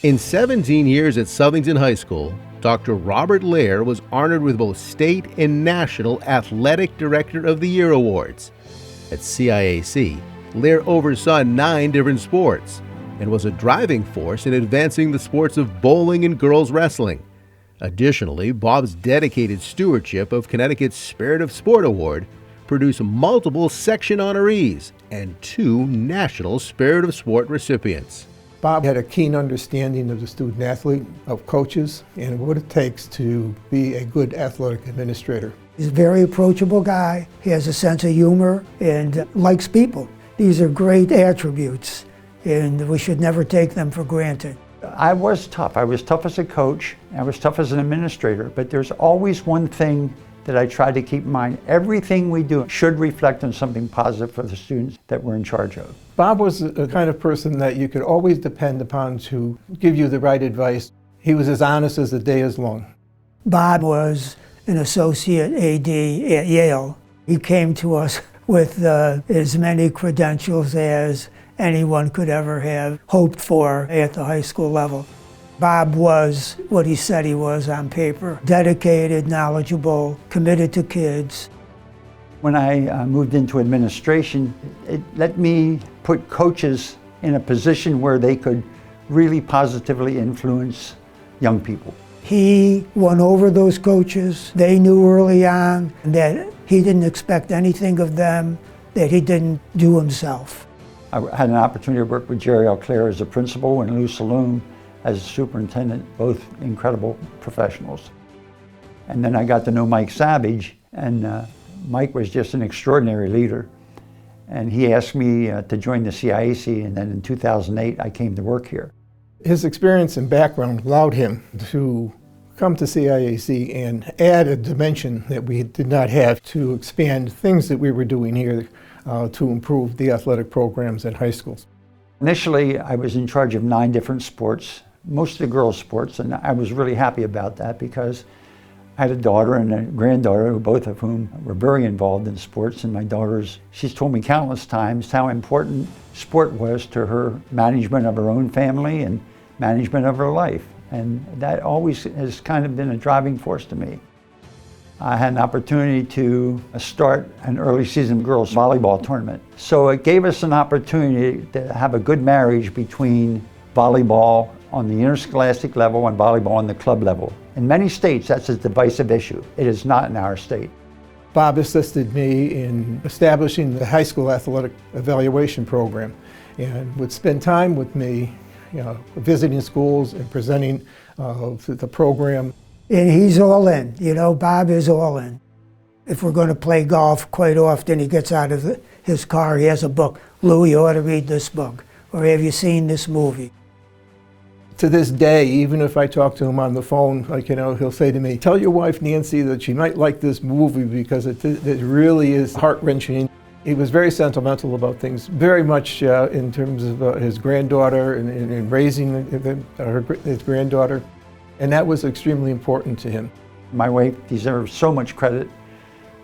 In 17 years at Southington High School, Dr. Robert Lehr was honored with both state and national Athletic Director of the Year awards. At CIAC, Lehr oversaw 9 different sports and was a driving force in advancing the sports of bowling and girls wrestling. Additionally, Bob's dedicated stewardship of Connecticut's Spirit of Sport Award produced multiple section honorees and 2 National Spirit of Sport recipients. Bob had a keen understanding of the student athlete, of coaches, and what it takes to be a good athletic administrator. He's a very approachable guy. He has a sense of humor and likes people. These are great attributes, and we should never take them for granted. I was tough. I was tough as a coach. I was tough as an administrator, but there's always one thing that I try to keep in mind. Everything we do should reflect on something positive for the students that we're in charge of. Bob was the kind of person that you could always depend upon to give you the right advice. He was as honest as the day is long. Bob was an associate AD at Yale. He came to us with as many credentials as anyone could ever have hoped for at the high school level. Bob was what he said he was on paper: dedicated, knowledgeable, committed to kids. When I moved into administration, it let me put coaches in a position where they could really positively influence young people. He won over those coaches. They knew early on that he didn't expect anything of them that he didn't do himself. I had an opportunity to work with Jerry Clare as a principal and Lou Saloon as a superintendent, both incredible professionals. And then I got to know Mike Savage, and Mike was just an extraordinary leader. And he asked me to join the CIAC, and then in 2008 I came to work here. His experience and background allowed him to come to CIAC and add a dimension that we did not have, to expand things that we were doing here to improve the athletic programs at high schools. Initially, I was in charge of 9 different sports, mostly girls' sports, and I was really happy about that because I had a daughter and a granddaughter, both of whom were very involved in sports, and my she's told me countless times how important sport was to her management of her own family and management of her life. And that always has kind of been a driving force to me. I had an opportunity to start an early season girls volleyball tournament. So it gave us an opportunity to have a good marriage between volleyball on the interscholastic level and volleyball on the club level. In many states, that's a divisive issue. It is not in our state. Bob assisted me in establishing the high school athletic evaluation program and would spend time with me, visiting schools and presenting the program. And he's all in. Bob is all in. If we're going to play golf, quite often he gets out of his car, he has a book. Lou, you ought to read this book. Or have you seen this movie? To this day, even if I talk to him on the phone, he'll say to me, "Tell your wife Nancy that she might like this movie because it really is heart-wrenching." He was very sentimental about things, very much in terms of his granddaughter and raising his granddaughter, and that was extremely important to him. My wife deserves so much credit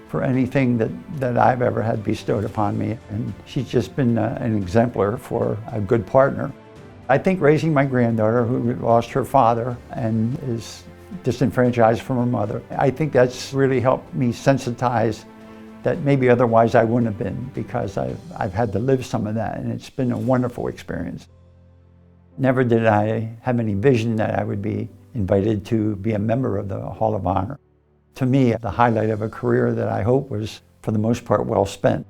for anything that I've ever had bestowed upon me, and she's just been an exemplar for a good partner. I think raising my granddaughter, who lost her father and is disenfranchised from her mother, I think that's really helped me sensitize that maybe otherwise I wouldn't have been, because I've had to live some of that, and it's been a wonderful experience. Never did I have any vision that I would be invited to be a member of the Hall of Honor. To me, the highlight of a career that I hope was, for the most part, well spent.